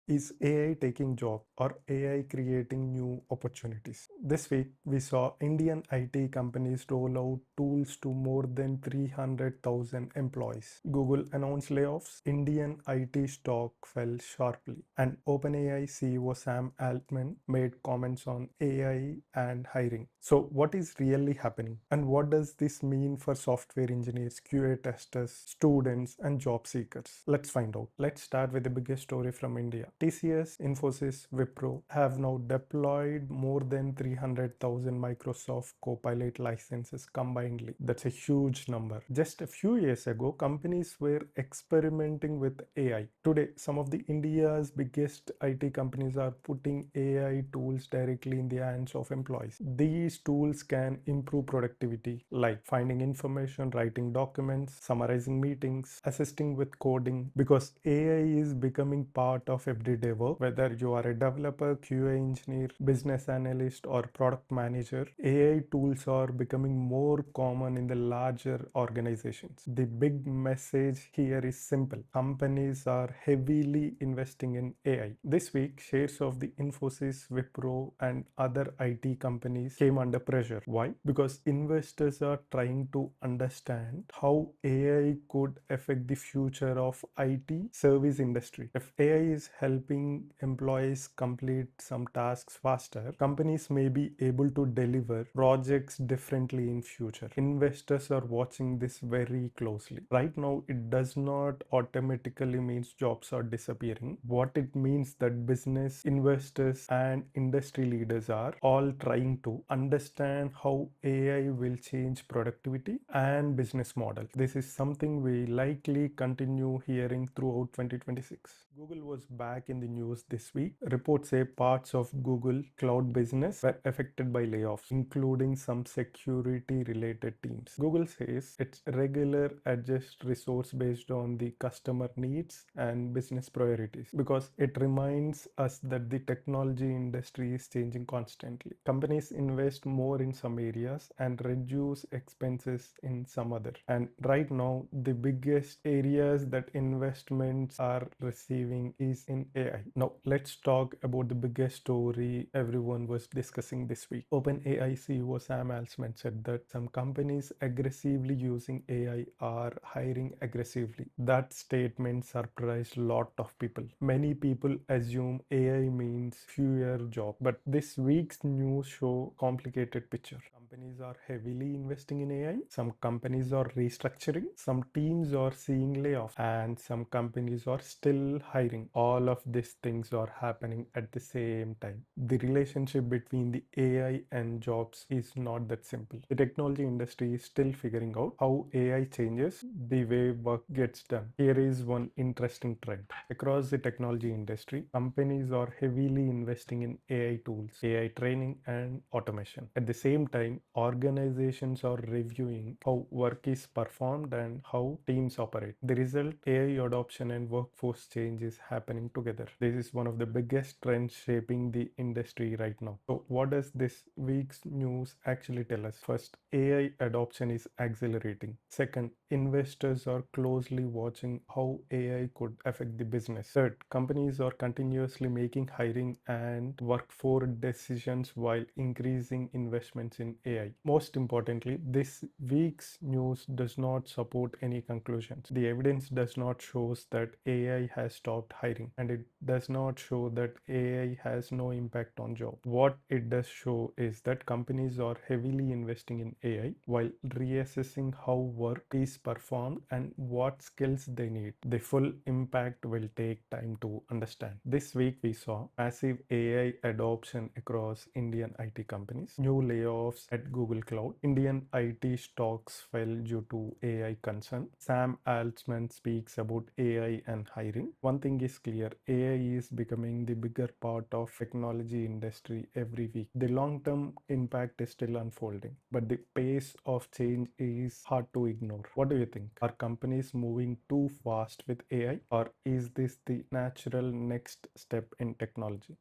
Is AI taking jobs or AI creating new opportunities? This week, we saw Indian IT companies roll out tools to more than 300,000 employees. Google announced layoffs, Indian IT stock fell sharply, and OpenAI CEO Sam Altman made comments on AI and hiring. So, what is really happening? And what does this mean for software engineers, QA testers, students, and job seekers? Let's find out. Let's start with the biggest story from India. TCS, Infosys, Wipro have now deployed more than 300,000 Microsoft Copilot licenses combinedly. That's a huge number. Just a few years ago, companies were experimenting with AI. Today, some of the India's biggest IT companies are putting AI tools directly in the hands of employees. These tools can improve productivity, like finding information, writing documents, summarizing meetings, assisting with coding, because AI is becoming part of everyday work. Whether you are a developer, QA engineer, business analyst, or product manager, AI tools are becoming more common in the larger organizations. The big message here is simple. Companies are heavily investing in AI. This week, shares of the Infosys, Wipro, and other IT companies came under pressure. Why? Because investors are trying to understand how AI could affect the future of IT service industry. If AI is helping employees complete some tasks faster, companies may be able to deliver projects differently in future. Investors are watching this very closely. Right now, it does not automatically means jobs are disappearing. What it means that business investors and industry leaders are all trying to understand how AI will change productivity and business models. This is something we likely continue hearing throughout 2026. Google was back in the news this week. Reports say parts of Google cloud business were affected by layoffs, including some security related teams. Google says its regular adjust resource based on the customer needs and business priorities, because it reminds us that the technology industry is changing constantly. Companies invest more in some areas and reduce expenses in some other. And right now, the biggest areas that investments are receiving is in AI. Now, let's talk about the biggest story everyone was discussing this week. OpenAI CEO Sam Altman said that some companies aggressively using AI are hiring aggressively. That statement surprised a lot of people. Many people assume AI means fewer jobs, but this week's news show complicated picture. Companies are heavily investing in AI. Some companies are restructuring. Some teams are seeing layoffs, and some companies are still hiring. All of these things are happening at the same time. The relationship between the AI and jobs is not that simple. The technology industry is still figuring out how AI changes the way work gets done. Here is one interesting trend. Across the technology industry, companies are heavily investing in AI tools, AI training, and automation. At the same time, organizations are reviewing how work is performed and how teams operate. The result, AI adoption and workforce change is happening together. This is one of the biggest trends shaping the industry right now. So, what does this week's news actually tell us? First, AI adoption is accelerating. Second, investors are closely watching how AI could affect the business. Third, companies are continuously making hiring and workforce decisions while increasing investments in AI. Most importantly, this week's news does not support any conclusions. The evidence does not show that AI has stopped hiring, and it does not show that AI has no impact on jobs. What it does show is that companies are heavily investing in AI while reassessing how work is performed and what skills they need. The full impact will take time to understand. This week we saw massive AI adoption across Indian IT companies, new layoffs at Google Cloud, Indian IT stocks fell due to AI concern. Sam Altman speaks about AI and hiring. One thing is clear, AI is becoming the bigger part of technology industry every week. The long-term impact is still unfolding, but the pace of change is hard to ignore. What do you think? Are companies moving too fast with AI, or is this the natural next step in technology?